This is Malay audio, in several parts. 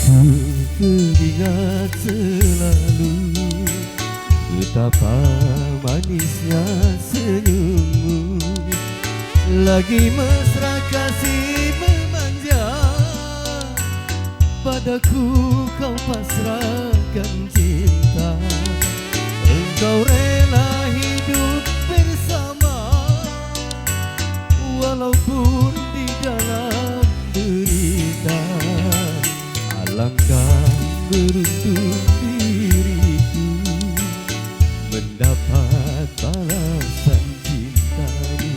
Teringat selalu betapa manisnya senyummu, lagi mesra kasih memanja. Padaku kau pasrahkan cinta, engkau rela hidup bersama, walaupun di dalam derita. Alangkah beruntung diriku mendapat balasan cintamu.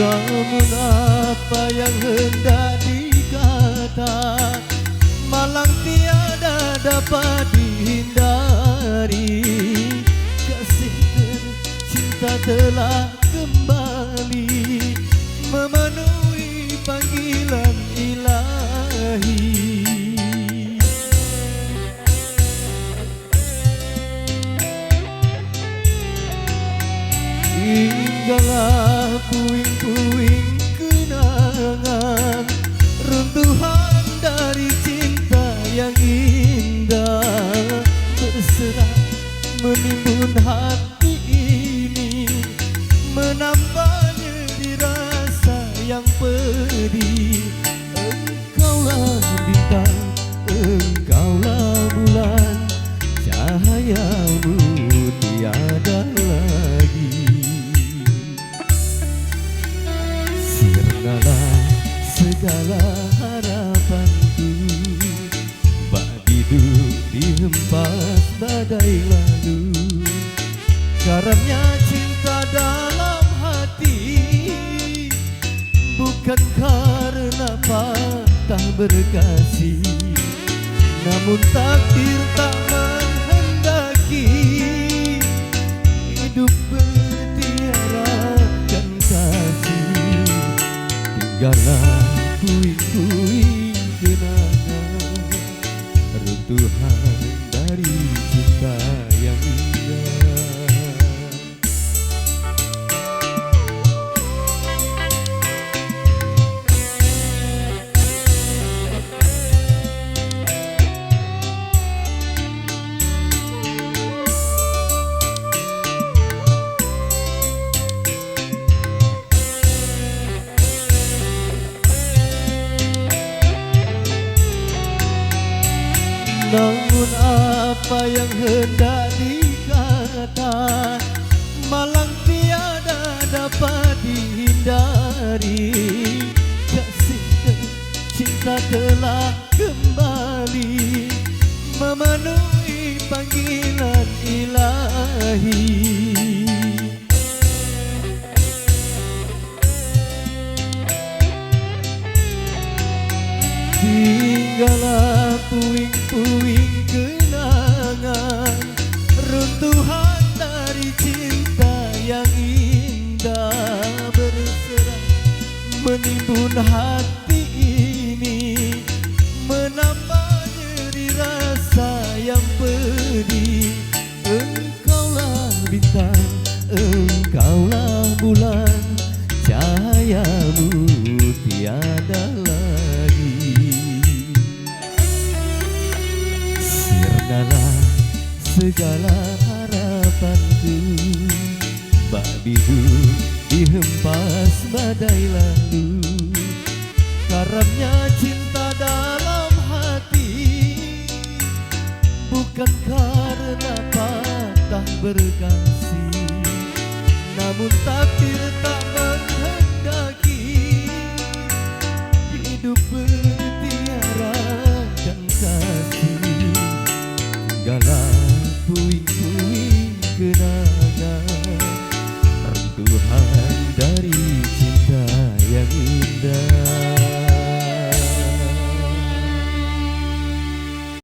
Namun apa yang hendak dikata, malang tiada dapat dihindari. Kasih tercinta telah kembali memenuhi panggilan ilahi. Tinggallah puing-puing kenangan, runtuhan dari cinta yang indah, berserah menimbun hati ini, menambahnya di rasa yang pedih. Engkaulah bintang, engkaulah bulan, cahayamu tiada lagi. Sirnalah segala harapanku, bak hidup dihempas badai lalu. Karamnya cinta dalam hati, bukan karena patah berkasih, namun takdir tak menghendaki hidup bertiarakan kasih. Tinggallah puing-puing kenangan, runtuhan dari cinta yang indah. Namun apa yang hendak dikata, malang tiada dapat dihindari. Kasih dan cinta telah kembali memenuhi panggilan ilahi. Tinggallah puing-puing kenangan, runtuhan dari cinta yang indah, berserah menimbun hati ini, menambah nyeri rasa yang pedih. Engkaulah bintang, engkaulah bulan, cahayamu tiada lagi. Sirnalah segala harapanku, bak bidu dihempas badai lalu. Karamnya cinta dalam hati, bukan karena patah berkasih, namun takdir tak menghendaki hidup bertiarakan kasih. Tinggallah puing-puing kenangan, runtuhan dari cinta yang indah.